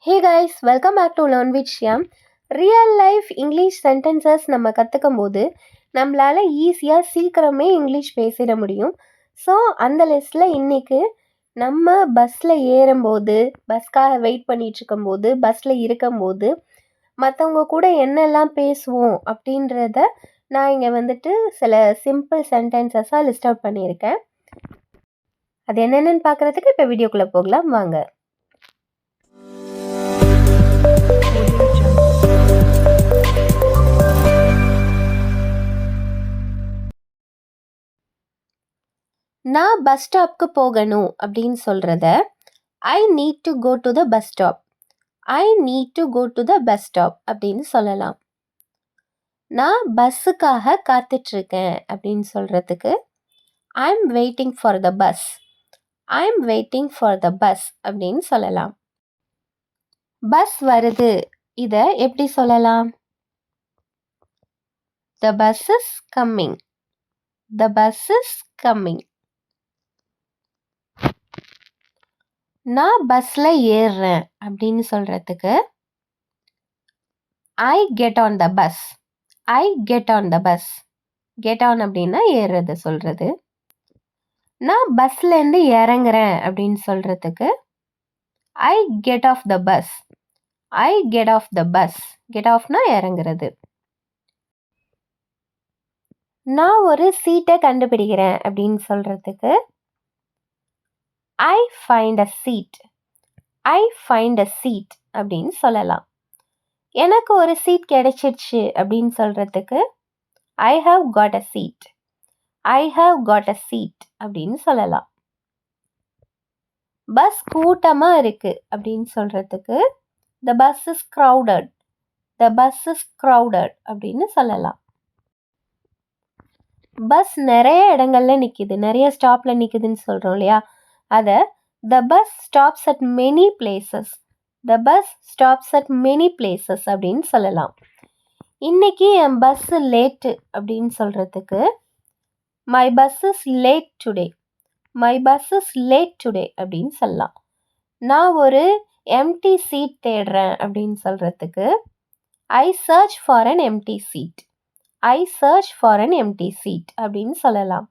Hey guys, welcome back to learn with Shyam. Real life English sentences நம்ம கற்றுக்கும் போது நம்மளால் ஈஸியாக சீக்கிரமே இங்கிலீஷ் பேசிட முடியும். ஸோ அந்த லிஸ்ட்டில் இன்றைக்கி நம்ம பஸ்ஸில் ஏறும்போது, பஸ்க்காக வெயிட் பண்ணிகிட்டு இருக்கும்போது, பஸ்ஸில் இருக்கும்போது மற்றவங்க கூட என்னெல்லாம் பேசுவோம் அப்படின்றத நான் இங்கே வந்துட்டு சில சிம்பிள் சென்டென்சஸாக லிஸ்ட் அவுட் பண்ணியிருக்கேன். அது என்னென்னு பார்க்குறதுக்கு இப்போ வீடியோக்குள்ளே போகலாம் வாங்க. நான் பஸ் ஸ்டாப்க்கு போகணும் அப்படின்னு சொல்கிறத I need to go to the bus stop, I need to go to the bus stop அப்படின்னு சொல்லலாம். நான் பஸ்ஸுக்காக காத்துட்ருக்கேன் அப்படின்னு சொல்கிறதுக்கு I am waiting for the bus, I am waiting for the bus அப்படின்னு சொல்லலாம். பஸ் வருது, இதை எப்படி சொல்லலாம்? The bus is coming, the bus is coming. நான் பஸ்ஸில் ஏறுறேன் அப்படின்னு சொல்கிறதுக்கு I get on the bus, I get on the bus. Get on அப்படின்னா ஏறுறது சொல்கிறது. நான் பஸ்லேருந்து இறங்குறேன் அப்படின்னு சொல்கிறதுக்கு I get off the bus, I get off the bus. Get ஆஃப்னா இறங்குறது. நான் ஒரு சீட்டை கண்டுபிடிக்கிறேன் அப்படின்னு சொல்கிறதுக்கு I find a seat, I find a seat அப்படின்னு சொல்லலாம். எனக்கு ஒரு சீட் கிடைச்சிருச்சு அப்படின்னு சொல்கிறதுக்கு I have got a seat, I have got a seat அப்படின்னு சொல்லலாம். பஸ் கூட்டமாக இருக்குது அப்படின்னு சொல்கிறதுக்கு the bus is crowded, the bus is crowded அப்படின்னு சொல்லலாம். பஸ் நிறைய இடங்கள்ல நிற்கிது, நிறைய ஸ்டாப்பில் நிற்குதுன்னு சொல்கிறோம் இல்லையா, அதை the bus stops at many places, the bus stops at many places அப்படின்னு சொல்லலாம். இன்னைக்கு என் பஸ் லேட்டு அப்படின்னு சொல்கிறதுக்கு my bus is late today, my bus is late today அப்படின்னு சொல்லலாம். நான் ஒரு எம்டி சீட் தேடுறேன் அப்படின்னு சொல்கிறதுக்கு I search for an empty seat, I search for an empty seat அப்படின்னு சொல்லலாம்.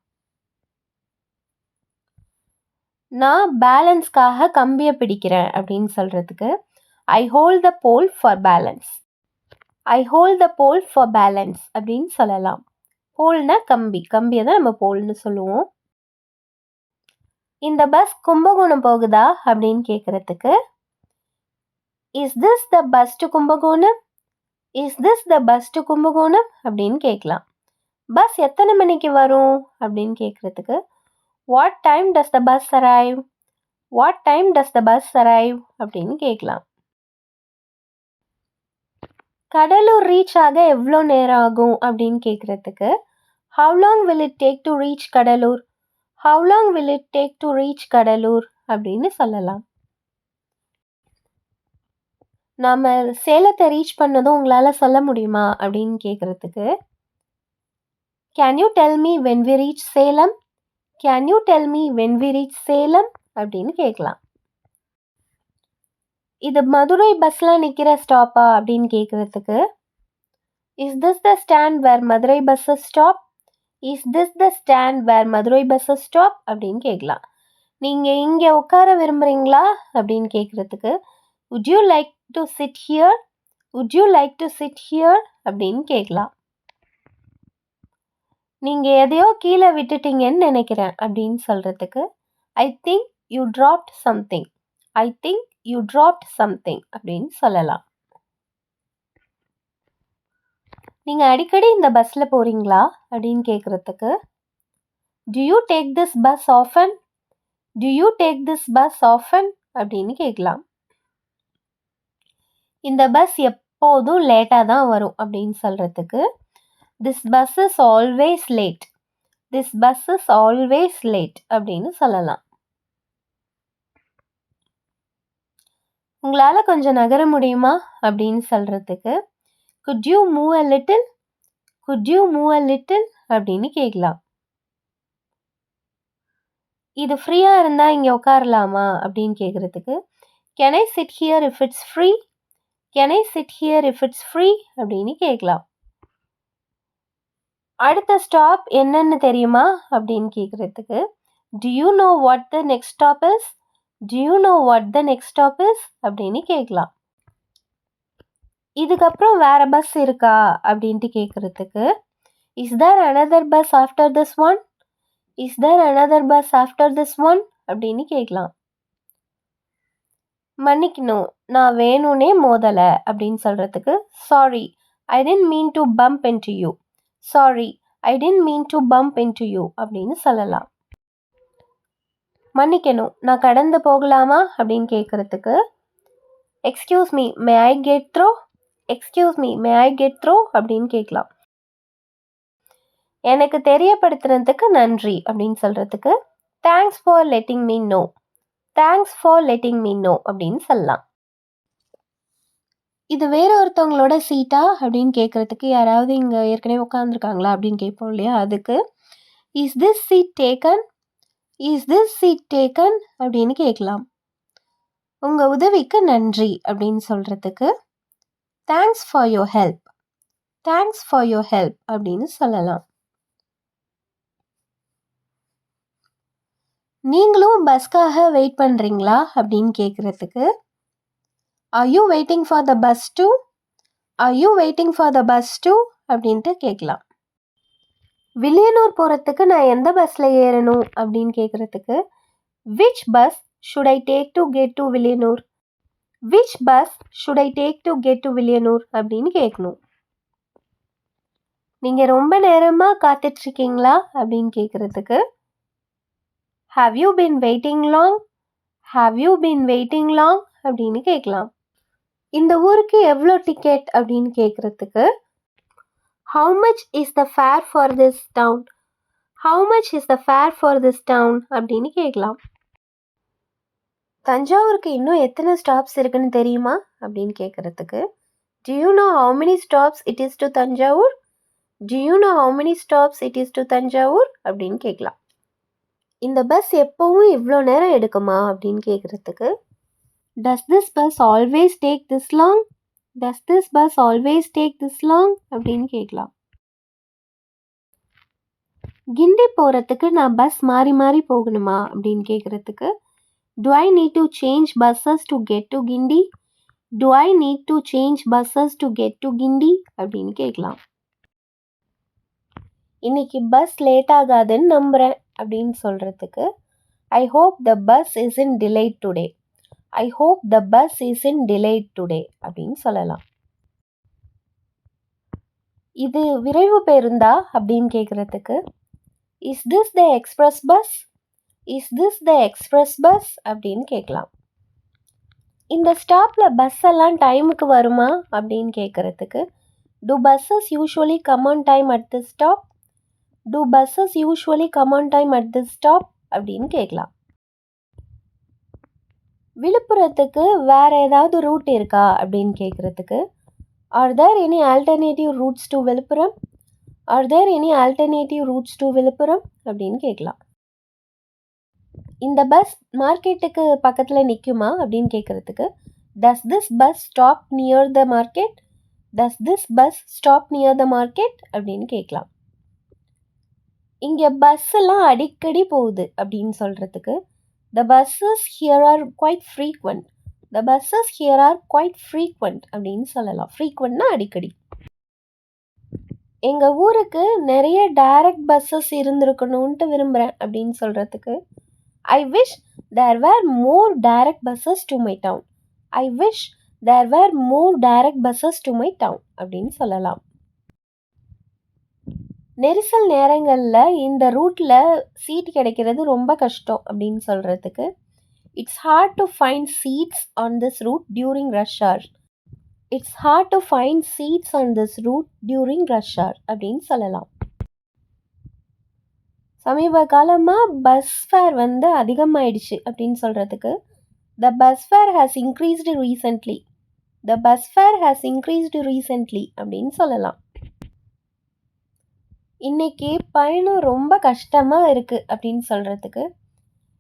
நான் பேலன்ஸ்க்காக கம்பியை பிடிக்கிறேன் அப்படின்னு சொல்கிறதுக்கு I hold the pole for balance, I hold the pole for balance அப்படின்னு சொல்லலாம். போல்னா கம்பி, கம்பியை தான் நம்ம போல்னு சொல்லுவோம். இந்த பஸ் கும்பகோணம் போகுதா அப்படின்னு கேட்குறதுக்கு is this the bus to Kumbakonam, is this the bus to Kumbakonam அப்படின்னு கேட்கலாம். பஸ் எத்தனை மணிக்கு வரும் அப்படின்னு கேட்குறதுக்கு what time does the bus arrive, what time does the bus arrive அப்படின்னு கேட்கலாம். கடலூர் ரீச் ஆக எவ்வளோ நேரம் ஆகும் அப்படின்னு கேட்குறதுக்கு how long will it take to reach Cuddalore, how long will it take to reach Cuddalore அப்படின்னு சொல்லலாம். நாம் சேலத்தை ரீச் பண்ணதும் உங்களால் சொல்ல முடியுமா அப்படின்னு கேட்குறதுக்கு can you tell me when we reach Salem, can you tell me when we reach Salem அப்படின்னு கேட்கலாம். இது மதுரை பஸ்லாம் நிற்கிற ஸ்டாப்பா அப்படின்னு கேட்குறதுக்கு is this the stand where Madurai buses stop, is this the stand where Madurai buses stop அப்படின்னு கேட்கலாம். நீங்கள் இங்கே உட்கார விரும்புகிறீங்களா அப்படின்னு கேட்குறதுக்கு would you like to sit here, would you like to sit here அப்படின்னு கேட்கலாம். நீங்கள் எதையோ கீழே விட்டுட்டீங்கன்னு நினைக்கிறேன் அப்படின்னு சொல்கிறதுக்கு I think you dropped something, I think you dropped something அப்படின்னு சொல்லலாம். நீங்கள் அடிக்கடி இந்த பஸ்ஸில் போகிறீங்களா அப்படின்னு கேட்குறதுக்கு do you take this bus often, do you take this bus often அப்படின்னு கேட்கலாம். இந்த பஸ் எப்போதும் லேட்டாக தான் வரும் அப்படின்னு சொல்கிறதுக்கு this bus is always late, this bus is always late அப்படின்னு சொல்லலாம். உங்களால் கொஞ்சம் நகர முடியுமா அப்படின்னு சொல்கிறதுக்கு good you move a little, good you move a little அப்படின்னு கேட்கலாம். இது ஃப்ரீயாக இருந்தால் இங்கே உட்காரலாமா அப்படின்னு கேட்குறதுக்கு can I sit here if it's free? Can I sit here if it's free அப்படின்னு கேட்கலாம். அடுத்த ஸ்டாப் என்னன்னு தெரியுமா அப்படின்னு கேட்குறதுக்கு do you know what the next stop is? do you know what the next stop is அப்படின்னு கேட்கலாம். இதுக்கப்புறம் வேற பஸ் இருக்கா அப்படின்ட்டு கேட்குறதுக்கு is there another bus after this one? is there another bus after this one அப்படின்னு கேட்கலாம். மன்னிக்கணும், நான் வேணும்னே மோதலை அப்படின்னு சொல்கிறதுக்கு sorry I didn't mean to bump into you. Sorry I didn't mean to bump into you அப்படின்னு சொல்லலாம். மன்னிக்கணும், நான் கடந்து போகலாமா அப்படின்னு கேட்குறதுக்கு excuse me may I get through? Excuse me may I get through அப்படின்னு கேட்கலாம். எனக்கு தெரியப்படுத்துறதுக்கு நன்றி அப்படின்னு சொல்கிறதுக்கு thanks for letting me know. Thanks for letting me know அப்படின்னு சொல்லலாம். இது வேற ஒருத்தவங்களோட சீட்டா அப்படின்னு கேட்குறதுக்கு யாராவது இங்கே ஏற்கனவே உட்காந்துருக்காங்களா அப்படின்னு கேட்போம் இல்லையா, அதுக்கு is this seat taken? Is this seat taken அப்படின்னு கேட்கலாம். உங்கள் உதவிக்கு நன்றி அப்படின்னு சொல்கிறதுக்கு thanks for your help. Thanks for your help அப்படின்னு சொல்லலாம். நீங்களும் பஸ்க்காக வெயிட் பண்ணுறீங்களா அப்படின்னு கேட்குறதுக்கு are you waiting for the bus too? Are you waiting for the bus too அப்படின்ட்டு கேட்கலாம். வில்லியனூர் போகிறதுக்கு நான் எந்த பஸ்ஸில் ஏறணும் அப்படின்னு கேட்குறதுக்கு which bus should I take to get to Villianur? Which bus should I take to get to Villianur அப்படின்னு கேட்கணும். நீங்கள் ரொம்ப நேரமாக காத்துட்ருக்கீங்களா அப்படின்னு கேட்குறதுக்கு have you been waiting long? Have you been waiting long அப்படின்னு கேட்கலாம். இந்த ஊருக்கு எவ்வளோ டிக்கெட் அப்படின்னு கேட்குறதுக்கு how much is the fare for this town? How much is the fare for this town அப்படின்னு கேட்கலாம். தஞ்சாவூருக்கு இன்னும் எத்தனை ஸ்டாப்ஸ் இருக்குன்னு தெரியுமா அப்படின்னு கேட்குறதுக்கு do you know how many stops it is to Thanjavur? do you know how many stops it is to Thanjavur அப்படின்னு கேட்கலாம். இந்த பஸ் எப்போவும் இவ்வளோ நேரம் எடுக்குமா அப்படின்னு கேட்குறதுக்கு does this bus always take this long? does this bus always take this long அப்படின்னு கேட்கலாம். கிண்டி போகிறதுக்கு நான் பஸ் மாறி மாறி போகணுமா அப்படின்னு கேட்குறதுக்கு do I need to change buses to get to Guindy? do I need to change buses to get to கிண்டி அப்படின்னு கேட்கலாம். இன்னைக்கு பஸ் லேட் ஆகாதுன்னு நம்புகிறேன் அப்படின்னு சொல்கிறதுக்கு I hope the bus isn't delayed today. I hope the bus isn't delayed today அப்படின்னு சொல்லலாம். இது விரைவு பேருந்தா அப்படின்னு கேட்குறதுக்கு is this the express bus? is this the express bus அப்படின்னு கேட்கலாம். இந்த ஸ்டாப்பில் பஸ் எல்லாம் டைமுக்கு வருமா அப்படின்னு கேட்குறதுக்கு do buses usually come on time at this stop? do buses usually come on time at this stop அப்படின்னு கேட்கலாம். விழுப்புரத்துக்கு வேறு ஏதாவது ரூட் இருக்கா அப்படின்னு கேட்குறதுக்கு are there any alternative routes to Viluppuram? Are there any alternative routes to Viluppuram அப்படின்னு கேட்கலாம். இந்த பஸ் மார்க்கெட்டுக்கு பக்கத்தில் நிற்குமா அப்படின்னு கேட்குறதுக்கு does this bus stop near the market? Does this bus stop near the market அப்படின்னு கேட்கலாம். இங்கே பஸ் எல்லாம் அடிக்கடி போகுது அப்படின்னு சொல்கிறதுக்கு the buses here are quite frequent. the buses here are quite frequent அப்படின்னு சொல்லலாம். frequentனா அடிக்கடி. எங்கள் ஊருக்கு நிறைய டைரக்ட் பஸ்ஸஸ் இருந்திருக்கணும்ன்ட்டு விரும்புகிறேன் அப்படின்னு சொல்கிறதுக்கு I wish there were more direct buses to my town. I wish there were more direct buses to my town அப்படின்னு சொல்லலாம். நெரிசல் நேரங்களில் இந்த ரூட்டில் சீட் கிடைக்கிறது ரொம்ப கஷ்டம் அப்படின்னு சொல்கிறதுக்கு it's hard to find seats on this route during rush hour. It's hard to find seats on this route during rush hour அப்படின்னு சொல்லலாம். சமீப காலமாக பஸ் ஃபேர் அதிகமாகிடுச்சு அப்படின்னு சொல்கிறதுக்கு the bus fare has increased recently. The bus fare has increased recently அப்படின்னு சொல்லலாம். இன்னைக்கு பயணம் ரொம்ப கஷ்டமாக இருக்குது அப்படின்னு சொல்கிறதுக்கு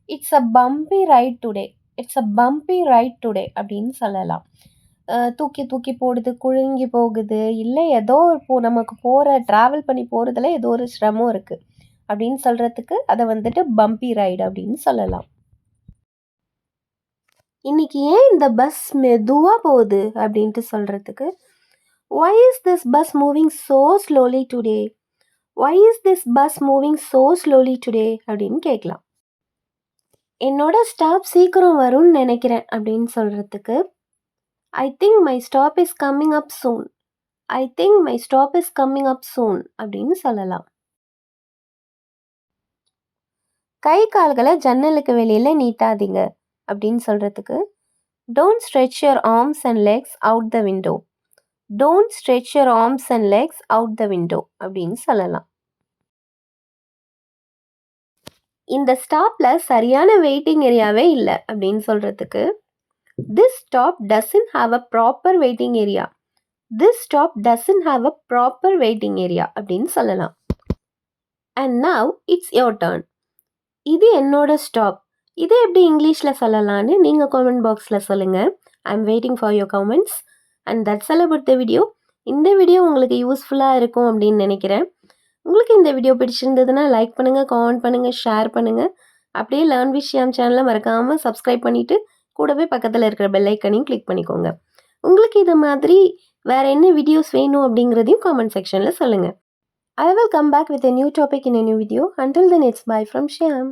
it's a bumpy ride today. It's a bumpy ride today அப்படின்னு சொல்லலாம். தூக்கி தூக்கி போடுது, குலுங்கி போகுது, இல்லை ஏதோ நமக்கு ட்ராவல் பண்ணி போகிறதுல ஏதோ ஒரு சிரமம் இருக்குது அப்படின்னு சொல்கிறதுக்கு அதை வந்துட்டு பம்பி ரைடு அப்படின்னு சொல்லலாம். இன்னைக்கு ஏன் இந்த பஸ் மெதுவாக போகுது அப்படின்ட்டு சொல்கிறதுக்கு, why is this bus moving so slowly today? why is this bus moving so slowly today அப்படின்னு கேட்கலாம். என்னோட ஸ்டாப் சீக்கிரம் வரும்னு நினைக்கிறேன் அப்படின்னு சொல்கிறதுக்கு, I think my stop is coming up soon. I think my stop is coming up soon அப்படின்னு சொல்லலாம். கை கால்களை ஜன்னலுக்கு வெளியில நீட்டாதீங்க அப்படின்னு சொல்றதுக்கு, don't stretch your arms and legs out the window. don't stretch your arms and legs out the window அப்படின்னு சொல்லலாம். இந்த ஸ்டாப்ல சரியான வெயிட்டிங் ஏரியாவே இல்லை அப்படின்னு சொல்றதுக்கு, this stop doesn't have a proper waiting area. this stop doesn't have a proper waiting area அப்படின்னு சொல்லலாம். and now it's your turn. இது என்னோட ஸ்டாப். இது எப்படி இங்கிலீஷில் சொல்லலான்னு நீங்கள் காமெண்ட் பாக்ஸில் சொல்லுங்கள். ஐ am waiting for your comments. And that's all about the video. இந்த வீடியோ உங்களுக்கு யூஸ்ஃபுல்லாக இருக்கும் அப்படின்னு நினைக்கிறேன். உங்களுக்கு இந்த வீடியோ பிடிச்சிருந்ததுன்னா லைக் பண்ணுங்கள், கமெண்ட் பண்ணுங்கள், ஷேர் பண்ணுங்கள். அப்படியே லேர்ன் வித் ஷியாம் சேனலை மறக்காமல் சப்ஸ்கிரைப் பண்ணிவிட்டு கூடவே பக்கத்தில் இருக்கிற பெல் ஐக்கனையும் கிளிக் பண்ணிக்கோங்க. உங்களுக்கு இது மாதிரி வேறு என்ன வீடியோஸ் வேணும் அப்படிங்கிறதையும் காமெண்ட் செக்ஷனில் சொல்லுங்கள். I will come back with a new topic in a new video. Until then, it's bye from Shyam.